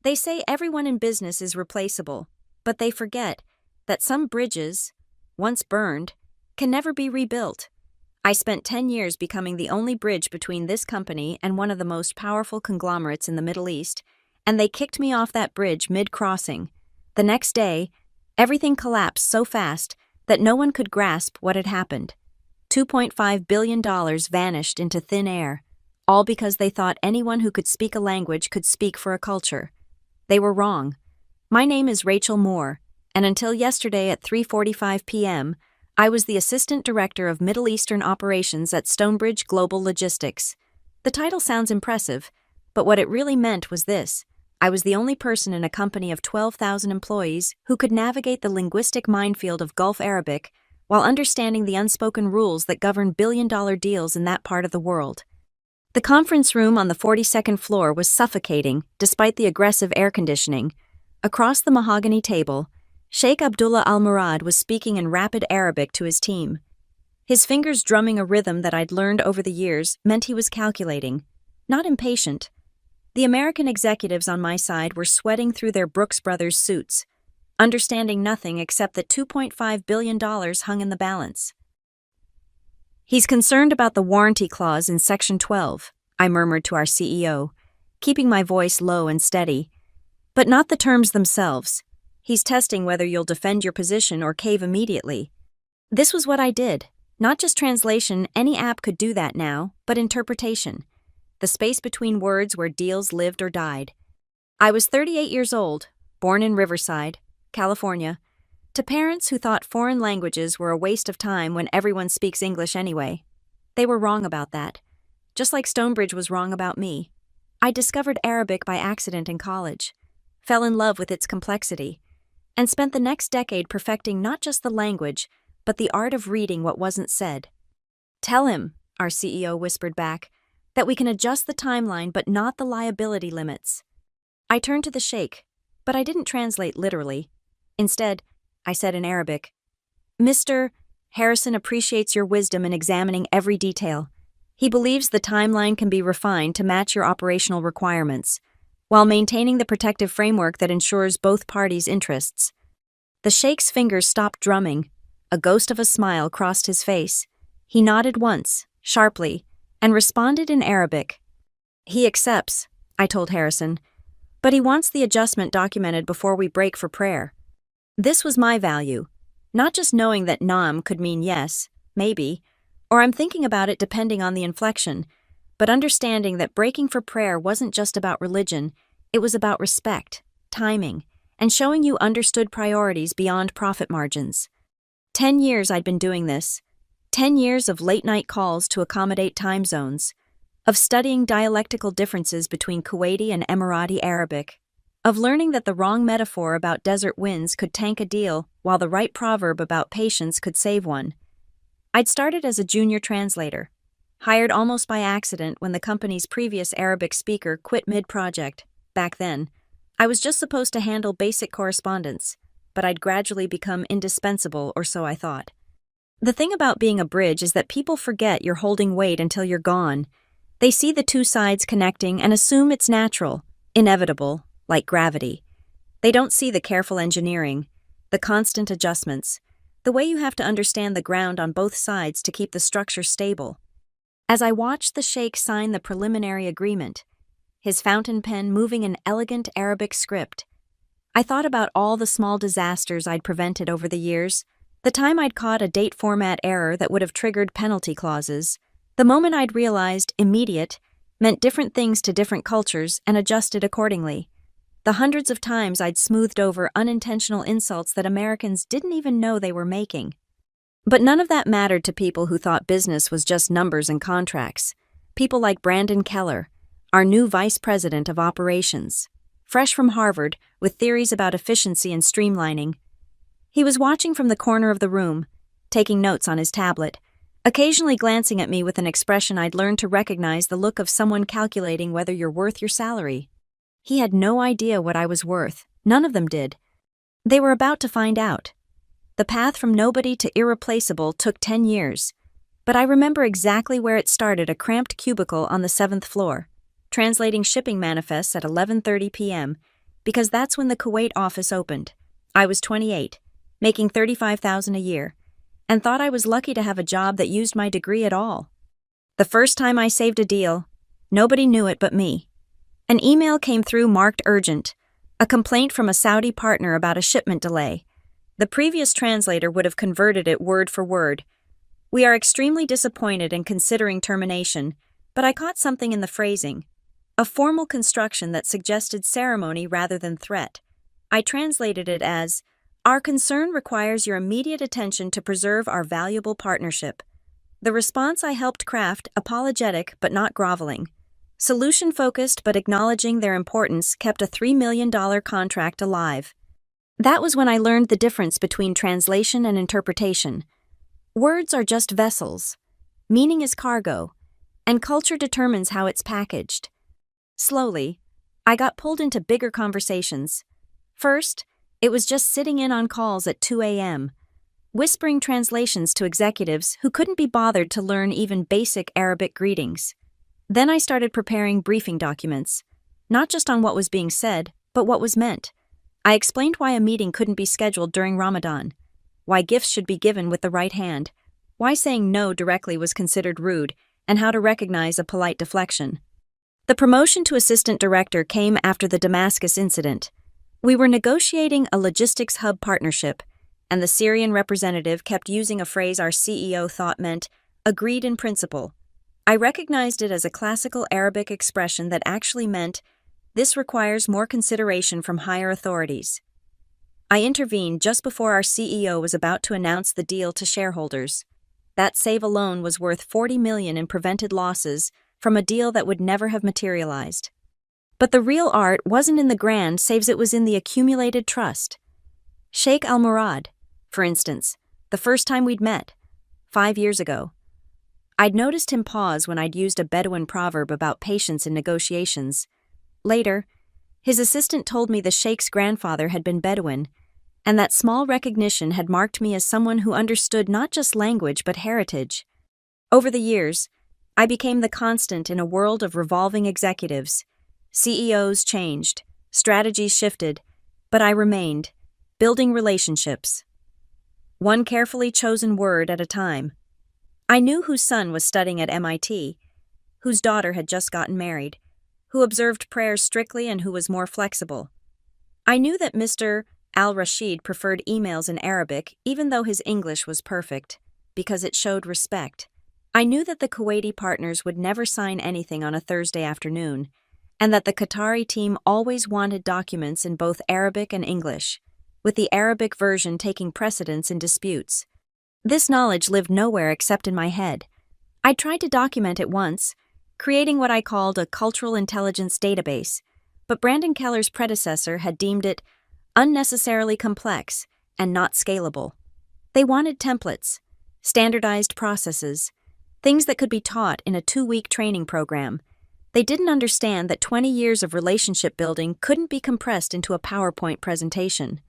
They say everyone in business is replaceable, but they forget that some bridges, once burned, can never be rebuilt. I spent 10 years becoming the only bridge between this company and one of the most powerful conglomerates in the Middle East, and they kicked me off that bridge mid-crossing. The next day, everything collapsed so fast that no one could grasp what had happened. $2.5 billion vanished into thin air, all because they thought anyone who could speak a language could speak for a culture. They were wrong. My name is Rachel Moore, and until yesterday at 3:45 p.m., I was the Assistant Director of Middle Eastern Operations at Stonebridge Global Logistics. The title sounds impressive, but what it really meant was this: I was the only person in a company of 12,000 employees who could navigate the linguistic minefield of Gulf Arabic while understanding the unspoken rules that govern billion-dollar deals in that part of the world. The conference room on the 42nd floor was suffocating despite the aggressive air conditioning. Across the mahogany table, Sheikh Abdullah Al Murad was speaking in rapid Arabic to his team. His fingers drumming a rhythm that I'd learned over the years meant he was calculating, not impatient. The American executives on my side were sweating through their Brooks Brothers suits, understanding nothing except that $2.5 billion hung in the balance. "He's concerned about the warranty clause in Section 12, I murmured to our CEO, keeping my voice low and steady. "But not the terms themselves. He's testing whether you'll defend your position or cave immediately." This was what I did. Not just translation, any app could do that now, but interpretation. The space between words where deals lived or died. I was 38 years old, born in Riverside, California, to parents who thought foreign languages were a waste of time when everyone speaks English anyway. They were wrong about that, just like Stonebridge was wrong about me. I discovered Arabic by accident in college, fell in love with its complexity, and spent the next decade perfecting not just the language, but the art of reading what wasn't said. "Tell him," our CEO whispered back, "that we can adjust the timeline but not the liability limits." I turned to the sheikh, but I didn't translate literally. Instead, I said in Arabic, "Mr. Harrison appreciates your wisdom in examining every detail. He believes the timeline can be refined to match your operational requirements, while maintaining the protective framework that ensures both parties' interests." The sheikh's fingers stopped drumming. A ghost of a smile crossed his face. He nodded once, sharply, and responded in Arabic. "He accepts," I told Harrison, "but he wants the adjustment documented before we break for prayer." This was my value, not just knowing that naam could mean yes, maybe, or I'm thinking about it depending on the inflection, but understanding that breaking for prayer wasn't just about religion, it was about respect, timing, and showing you understood priorities beyond profit margins. 10 years I'd been doing this. 10 years of late-night calls to accommodate time zones, of studying dialectical differences between Kuwaiti and Emirati Arabic, of learning that the wrong metaphor about desert winds could tank a deal while the right proverb about patience could save one. I'd started as a junior translator, hired almost by accident when the company's previous Arabic speaker quit mid-project. Back then, I was just supposed to handle basic correspondence, but I'd gradually become indispensable, or so I thought. The thing about being a bridge is that people forget you're holding weight until you're gone. They see the two sides connecting and assume it's natural, inevitable, like gravity. They don't see the careful engineering, the constant adjustments, the way you have to understand the ground on both sides to keep the structure stable. As I watched the sheikh sign the preliminary agreement, his fountain pen moving an elegant Arabic script, I thought about all the small disasters I'd prevented over the years, the time I'd caught a date format error that would have triggered penalty clauses, the moment I'd realized immediate meant different things to different cultures and adjusted accordingly, the hundreds of times I'd smoothed over unintentional insults that Americans didn't even know they were making. But none of that mattered to people who thought business was just numbers and contracts. People like Brandon Keller, our new vice president of operations, fresh from Harvard with theories about efficiency and streamlining. He was watching from the corner of the room, taking notes on his tablet, occasionally glancing at me with an expression I'd learned to recognize, the look of someone calculating whether you're worth your salary. He had no idea what I was worth. None of them did. They were about to find out. The path from nobody to irreplaceable took 10 years, but I remember exactly where it started: a cramped cubicle on the 7th floor, translating shipping manifests at 11:30 p.m., because that's when the Kuwait office opened. I was 28, making $35,000 a year, and thought I was lucky to have a job that used my degree at all. The first time I saved a deal, nobody knew it but me. An email came through marked urgent, a complaint from a Saudi partner about a shipment delay. The previous translator would have converted it word for word. "We are extremely disappointed and considering termination," but I caught something in the phrasing, a formal construction that suggested ceremony rather than threat. I translated it as, "Our concern requires your immediate attention to preserve our valuable partnership." The response I helped craft, apologetic but not groveling. Solution-focused but acknowledging their importance, kept a $3 million contract alive. That was when I learned the difference between translation and interpretation. Words are just vessels. Meaning is cargo, and culture determines how it's packaged. Slowly, I got pulled into bigger conversations. First, it was just sitting in on calls at 2 a.m., whispering translations to executives who couldn't be bothered to learn even basic Arabic greetings. Then I started preparing briefing documents, not just on what was being said, but what was meant. I explained why a meeting couldn't be scheduled during Ramadan, why gifts should be given with the right hand, why saying no directly was considered rude, and how to recognize a polite deflection. The promotion to assistant director came after the Damascus incident. We were negotiating a logistics hub partnership, and the Syrian representative kept using a phrase our CEO thought meant, "agreed in principle." I recognized it as a classical Arabic expression that actually meant, "This requires more consideration from higher authorities." I intervened just before our CEO was about to announce the deal to shareholders. That save alone was worth $40 million in prevented losses from a deal that would never have materialized. But the real art wasn't in the grand saves, it was in the accumulated trust. Sheikh Al-Murad, for instance, the first time we'd met, 5 years ago. I'd noticed him pause when I'd used a Bedouin proverb about patience in negotiations. Later, his assistant told me the Sheikh's grandfather had been Bedouin, and that small recognition had marked me as someone who understood not just language but heritage. Over the years, I became the constant in a world of revolving executives. CEOs changed, strategies shifted, but I remained, building relationships. One carefully chosen word at a time. I knew whose son was studying at MIT, whose daughter had just gotten married, who observed prayers strictly and who was more flexible. I knew that Mr. Al-Rashid preferred emails in Arabic even though his English was perfect, because it showed respect. I knew that the Kuwaiti partners would never sign anything on a Thursday afternoon, and that the Qatari team always wanted documents in both Arabic and English, with the Arabic version taking precedence in disputes. This knowledge lived nowhere except in my head. I tried to document it once, creating what I called a cultural intelligence database, but Brandon Keller's predecessor had deemed it unnecessarily complex and not scalable. They wanted templates, standardized processes, things that could be taught in a 2-week training program. They didn't understand that 20 years of relationship building couldn't be compressed into a PowerPoint presentation.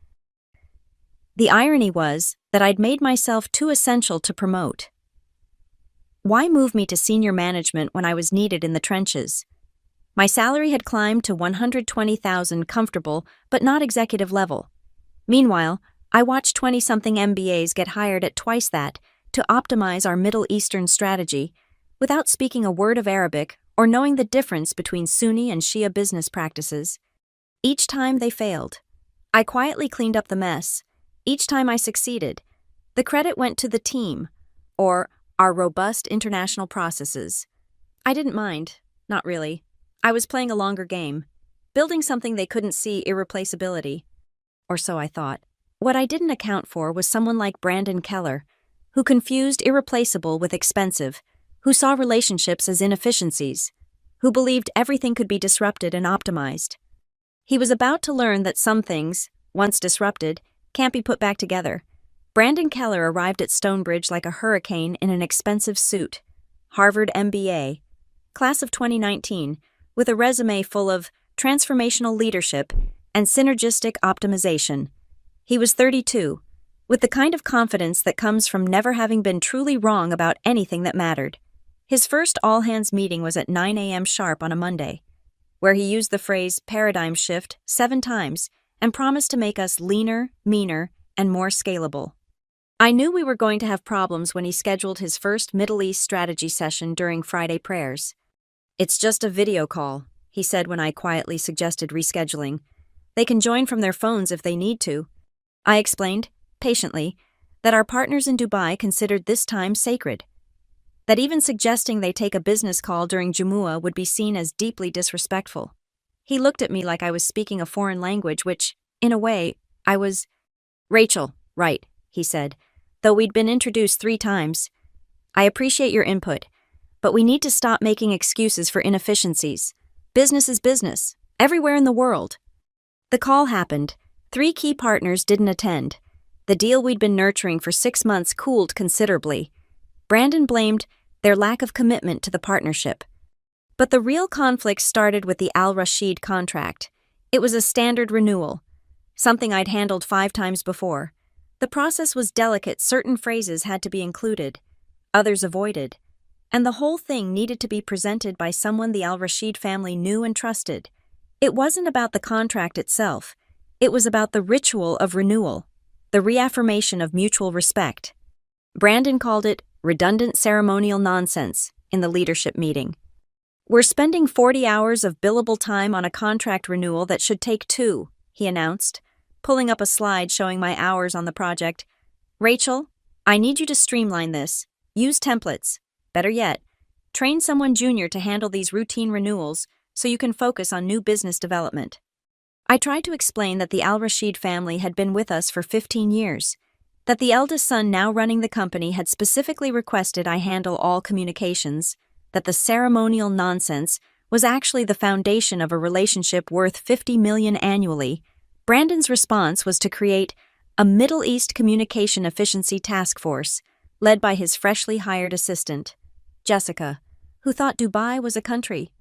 The irony was that I'd made myself too essential to promote. Why move me to senior management when I was needed in the trenches? My salary had climbed to $120,000 comfortable, but not executive level. Meanwhile, I watched 20-something MBAs get hired at twice that to optimize our Middle Eastern strategy without speaking a word of Arabic or knowing the difference between Sunni and Shia business practices. Each time they failed. I quietly cleaned up the mess. Each time I succeeded, the credit went to the team, or our robust international processes. I didn't mind, not really. I was playing a longer game, building something they couldn't see irreplaceability. Or so I thought. What I didn't account for was someone like Brandon Keller, who confused irreplaceable with expensive, who saw relationships as inefficiencies, who believed everything could be disrupted and optimized. He was about to learn that some things, once disrupted, can't be put back together. Brandon Keller arrived at Stonebridge like a hurricane in an expensive suit. Harvard MBA, class of 2019, with a resume full of transformational leadership and synergistic optimization. He was 32, with the kind of confidence that comes from never having been truly wrong about anything that mattered. His first all-hands meeting was at 9 a.m. sharp on a Monday. where he used the phrase paradigm shift 7 times and promised to make us leaner, meaner, and more scalable. I knew we were going to have problems when he scheduled his first Middle East strategy session during Friday prayers. "It's just a video call," he said when I quietly suggested rescheduling. "They can join from their phones if they need to." I explained, patiently, that our partners in Dubai considered this time sacred, that even suggesting they take a business call during Jumu'ah would be seen as deeply disrespectful. He looked at me like I was speaking a foreign language, which, in a way, I was. "Rachel, right," he said, though we'd been introduced 3 times. "I appreciate your input, but we need to stop making excuses for inefficiencies. Business is business, everywhere in the world." The call happened. 3 key partners didn't attend. The deal we'd been nurturing for 6 months cooled considerably. Brandon blamed their lack of commitment to the partnership. But the real conflict started with the Al Rashid contract. It was a standard renewal, something I'd handled 5 times before. The process was delicate, certain phrases had to be included, others avoided, and the whole thing needed to be presented by someone the Al Rashid family knew and trusted. It wasn't about the contract itself, it was about the ritual of renewal, the reaffirmation of mutual respect. Brandon called it redundant ceremonial nonsense in the leadership meeting. "We're spending 40 hours of billable time on a contract renewal that should take 2, he announced, pulling up a slide showing my hours on the project. "Rachel, I need you to streamline this. Use templates. Better yet, train someone junior to handle these routine renewals so you can focus on new business development." I tried to explain that the Al Rashid family had been with us for 15 years, that the eldest son now running the company had specifically requested I handle all communications, that the ceremonial nonsense was actually the foundation of a relationship worth $50 million annually. Brandon's response was to create a Middle East Communication Efficiency Task Force, led by his freshly hired assistant, Jessica, who thought Dubai was a country.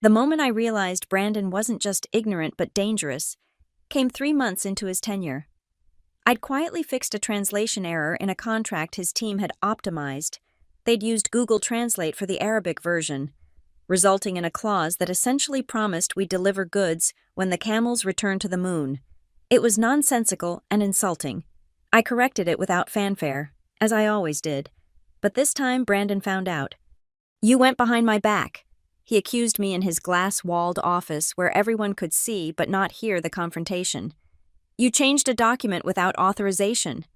The moment I realized Brandon wasn't just ignorant but dangerous came 3 months into his tenure. I'd quietly fixed a translation error in a contract his team had optimized. They'd used Google Translate for the Arabic version, resulting in a clause that essentially promised we'd deliver goods when the camels returned to the moon. It was nonsensical and insulting. I corrected it without fanfare, as I always did, but this time Brandon found out. "You went behind my back," he accused me in his glass-walled office where everyone could see but not hear the confrontation. "You changed a document without authorization."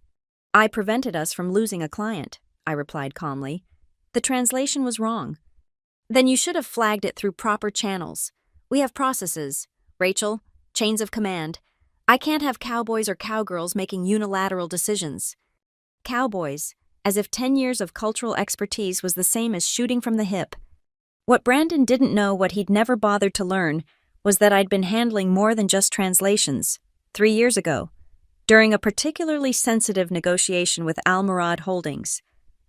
"I prevented us from losing a client," I replied calmly. "The translation was wrong." "Then you should have flagged it through proper channels. We have processes, Rachel, chains of command. I can't have cowboys or cowgirls making unilateral decisions." Cowboys, as if 10 years of cultural expertise was the same as shooting from the hip. What Brandon didn't know, what he'd never bothered to learn, was that I'd been handling more than just translations. 3 years ago, during a particularly sensitive negotiation with Al Murad Holdings,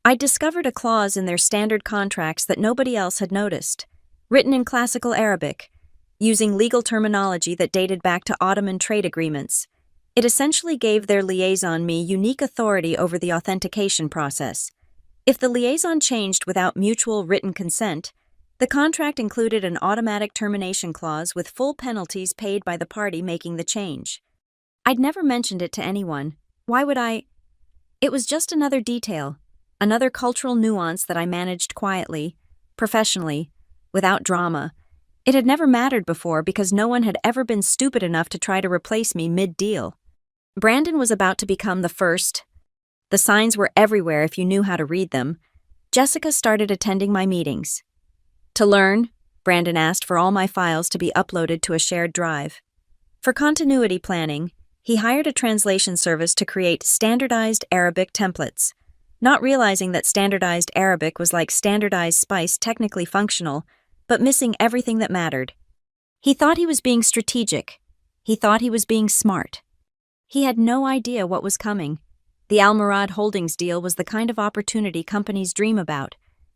I discovered a clause in their standard contracts that nobody else had noticed, written in classical Arabic, using legal terminology that dated back to Ottoman trade agreements. It essentially gave their liaison me unique authority over the authentication process. If the liaison changed without mutual written consent, the contract included an automatic termination clause with full penalties paid by the party making the change. I'd never mentioned it to anyone. Why would I? It was just another detail, another cultural nuance that I managed quietly, professionally, without drama. It had never mattered before because no one had ever been stupid enough to try to replace me mid-deal. Brandon was about to become the first. The signs were everywhere if you knew how to read them. Jessica started attending my meetings. To learn, Brandon asked for all my files to be uploaded to a shared drive. For continuity planning, he hired a translation service to create standardized Arabic templates, not realizing that standardized Arabic was like standardized spice, technically functional, but missing everything that mattered. He thought he was being strategic. He thought he was being smart. He had no idea what was coming. The Al Murad Holdings deal was the kind of opportunity companies dream about.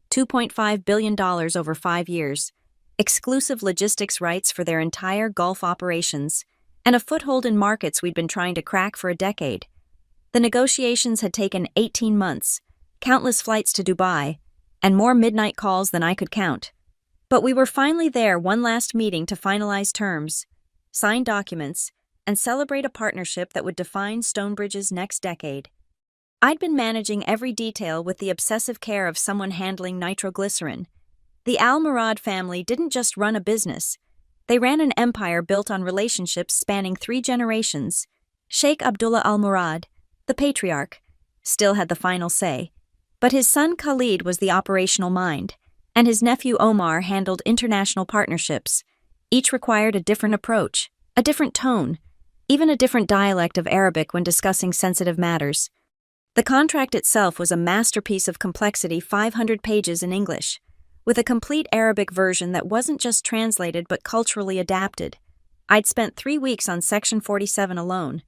$2.5 billion over 5 years, exclusive logistics rights for their entire Gulf operations, and a foothold in markets we'd been trying to crack for a decade. The negotiations had taken 18 months, countless flights to Dubai, and more midnight calls than I could count. But we were finally there, one last meeting to finalize terms, sign documents, and celebrate a partnership that would define Stonebridge's next decade. I'd been managing every detail with the obsessive care of someone handling nitroglycerin. The Al Murad family didn't just run a business. They ran an empire built on relationships spanning 3 generations. Sheikh Abdullah Al Murad, the patriarch, still had the final say, but his son Khalid was the operational mind, and his nephew Omar handled international partnerships. Each required a different approach, a different tone, even a different dialect of Arabic when discussing sensitive matters. The contract itself was a masterpiece of complexity, 500 pages in English, with a complete Arabic version that wasn't just translated but culturally adapted. I'd spent 3 weeks on Section 47 alone,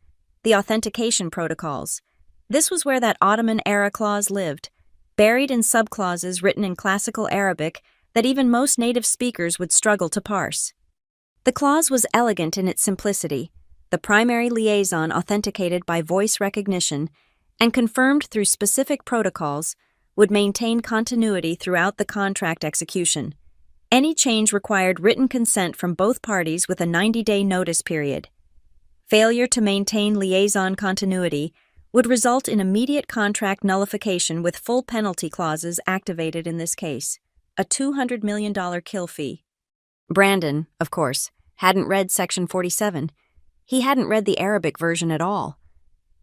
the authentication protocols. This was where that Ottoman-era clause lived, buried in subclauses written in classical Arabic that even most native speakers would struggle to parse. The clause was elegant in its simplicity, the primary liaison authenticated by voice recognition and confirmed through specific protocols would maintain continuity throughout the contract execution. Any change required written consent from both parties with a 90-day notice period. Failure to maintain liaison continuity would result in immediate contract nullification with full penalty clauses activated in this case, a $200 million kill fee. Brandon, of course, hadn't read Section 47. He hadn't read the Arabic version at all.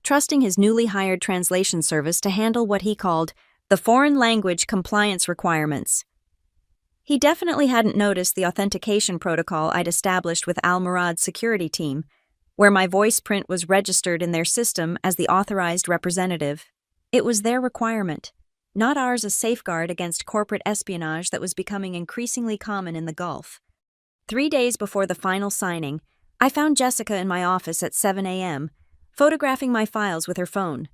Trusting his newly hired translation service to handle what he called the foreign language compliance requirements. He definitely hadn't noticed the authentication protocol I'd established with Al Murad's security team, where my voice print was registered in their system as the authorized representative. It was their requirement, not ours, a safeguard against corporate espionage that was becoming increasingly common in the Gulf. 3 days before the final signing, I found Jessica in my office at 7 a.m., photographing my files with her phone.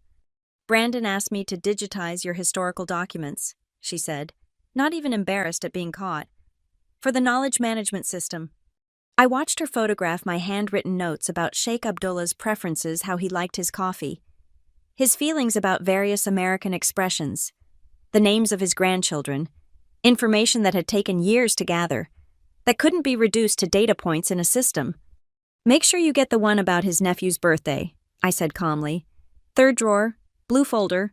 "Brandon asked me to digitize your historical documents," she said, not even embarrassed at being caught, "for the knowledge management system." I watched her photograph my handwritten notes about Sheikh Abdullah's preferences, how he liked his coffee, his feelings about various American expressions, the names of his grandchildren, information that had taken years to gather, that couldn't be reduced to data points in a system. "Make sure you get the one about his nephew's birthday," I said calmly. "Third drawer, blue folder."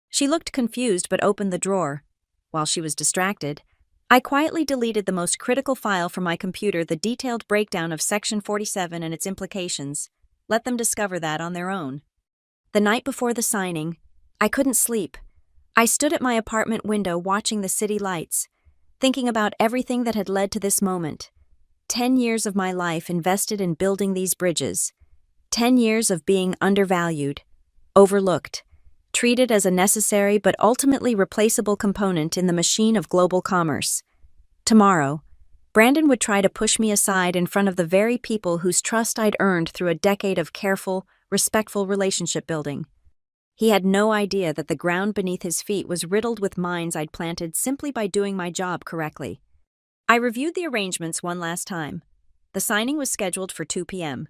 She looked confused but opened the drawer. While she was distracted, I quietly deleted the most critical file from my computer, the detailed breakdown of Section 47 and its implications. Let them discover that on their own. The night before the signing, I couldn't sleep. I stood at my apartment window watching the city lights, thinking about everything that had led to this moment. 10 years of my life invested in building these bridges. 10 years of being undervalued, overlooked, treated as a necessary but ultimately replaceable component in the machine of global commerce. Tomorrow, Brandon would try to push me aside in front of the very people whose trust I'd earned through a decade of careful, respectful relationship building. He had no idea that the ground beneath his feet was riddled with mines I'd planted simply by doing my job correctly. I reviewed the arrangements one last time. The signing was scheduled for 2 p.m.,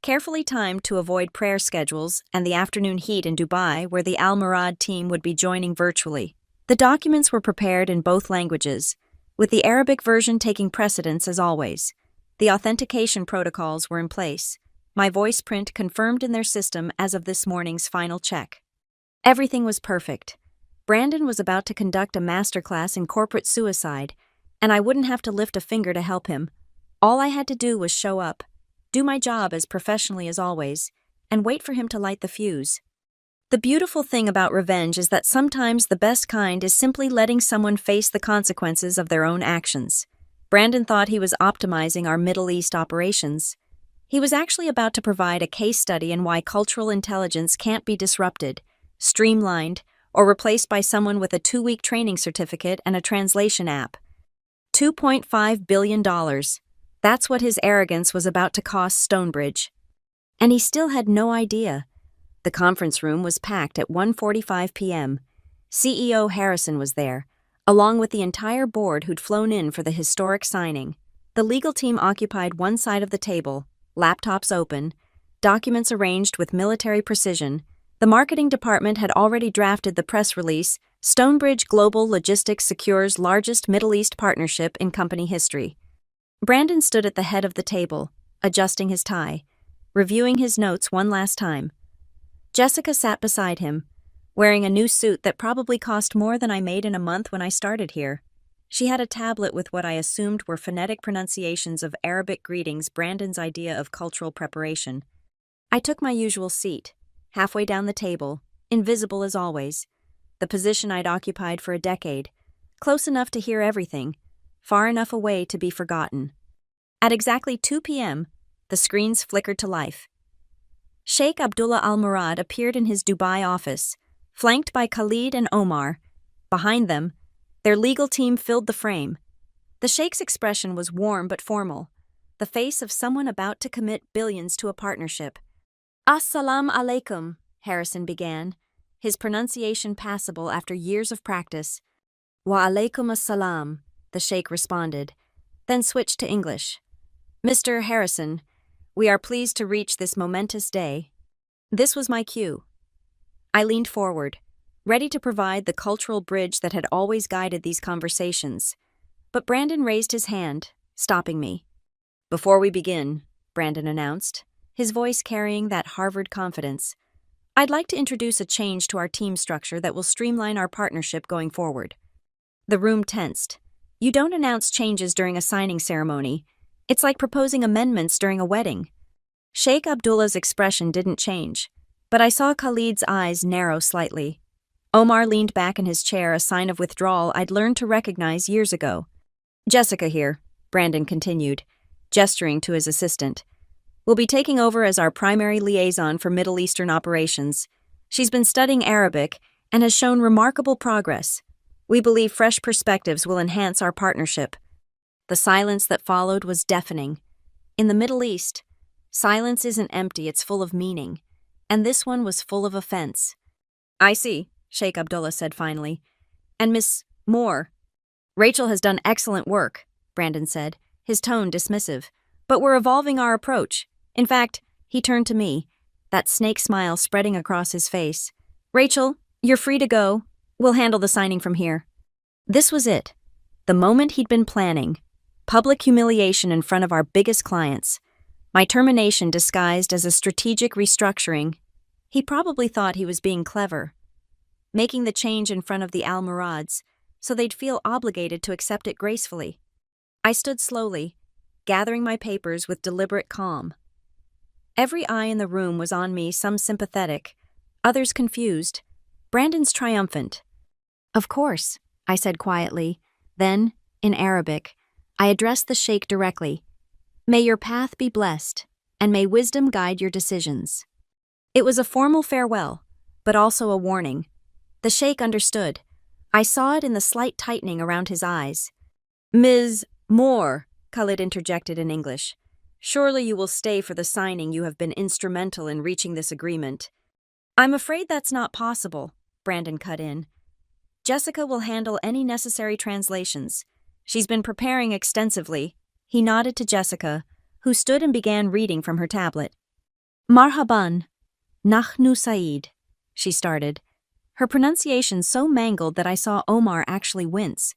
carefully timed to avoid prayer schedules and the afternoon heat in Dubai, where the Al Murad team would be joining virtually. The documents were prepared in both languages, with the Arabic version taking precedence as always. The authentication protocols were in place, my voice print confirmed in their system as of this morning's final check. Everything was perfect. Brandon was about to conduct a masterclass in corporate suicide, and I wouldn't have to lift a finger to help him. All I had to do was show up, do my job as professionally as always, and wait for him to light the fuse. The beautiful thing about revenge is that sometimes the best kind is simply letting someone face the consequences of their own actions. Brandon thought he was optimizing our Middle East operations. He was actually about to provide a case study in why cultural intelligence can't be disrupted, streamlined, or replaced by someone with a 2-week training certificate and a translation app. $2.5 billion. That's what his arrogance was about to cost Stonebridge. And he still had no idea. The conference room was packed at 1:45 p.m. CEO Harrison was there, along with the entire board who'd flown in for the historic signing. The legal team occupied one side of the table, laptops open, documents arranged with military precision. The marketing department had already drafted the press release Stonebridge Global Logistics secures largest Middle East partnership in company history. Brandon stood at the head of the table, adjusting his tie, reviewing his notes one last time. Jessica sat beside him, wearing a new suit that probably cost more than I made in a month when I started here. She had a tablet with what I assumed were phonetic pronunciations of Arabic greetings, Brandon's idea of cultural preparation. I took my usual seat, halfway down the table, invisible as always, the position I'd occupied for a decade, close enough to hear everything, far enough away to be forgotten. At exactly 2 p.m., the screens flickered to life. Sheikh Abdullah Al Murad appeared in his Dubai office, flanked by Khalid and Omar. Behind them, their legal team filled the frame. The Sheikh's expression was warm but formal, the face of someone about to commit billions to a partnership. Assalamu alaikum, Harrison began, his pronunciation passable after years of practice. Wa alaikum assalam, the Sheikh responded, then switched to English. Mr. Harrison, we are pleased to reach this momentous day. This was my cue. I leaned forward, ready to provide the cultural bridge that had always guided these conversations. But Brandon raised his hand, stopping me. Before we begin, Brandon announced, his voice carrying that Harvard confidence, I'd like to introduce a change to our team structure that will streamline our partnership going forward. The room tensed. You don't announce changes during a signing ceremony. It's like proposing amendments during a wedding. Sheikh Abdullah's expression didn't change, but I saw Khalid's eyes narrow slightly. Omar leaned back in his chair, a sign of withdrawal I'd learned to recognize years ago. Jessica here, Brandon continued, gesturing to his assistant, will be taking over as our primary liaison for Middle Eastern operations. She's been studying Arabic and has shown remarkable progress. We believe fresh perspectives will enhance our partnership. The silence that followed was deafening. In the Middle East, silence isn't empty, it's full of meaning. And this one was full of offense. I see, Sheikh Abdullah said finally. And Miss Moore. Rachel has done excellent work, Brandon said, his tone dismissive. But we're evolving our approach. In fact, he turned to me, that snake smile spreading across his face. Rachel, you're free to go. We'll handle the signing from here. This was it. The moment he'd been planning. Public humiliation in front of our biggest clients. My termination disguised as a strategic restructuring. He probably thought he was being clever. Making the change in front of the Al Murads, so they'd feel obligated to accept it gracefully. I stood slowly, gathering my papers with deliberate calm. Every eye in the room was on me, some sympathetic, others confused. Brandon's triumphant. Of course, I said quietly. Then, in Arabic, I addressed the Sheikh directly. May your path be blessed, and may wisdom guide your decisions. It was a formal farewell, but also a warning. The Sheikh understood. I saw it in the slight tightening around his eyes. Ms. Moore, Khalid interjected in English. Surely you will stay for the signing. You have been instrumental in reaching this agreement. I'm afraid that's not possible, Brandon cut in. Jessica will handle any necessary translations. She's been preparing extensively. He nodded to Jessica, who stood and began reading from her tablet. Marhaban, Nahnu Saeed, she started, her pronunciation so mangled that I saw Omar actually wince.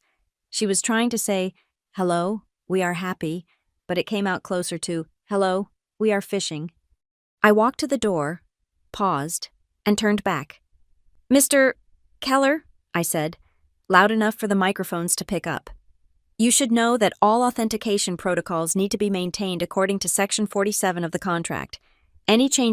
She was trying to say, hello, we are happy, but it came out closer to, hello, we are fishing. I walked to the door, paused, and turned back. Mr. Keller, I said, loud enough for the microphones to pick up. You should know that all authentication protocols need to be maintained according to Section 47 of the contract. Any change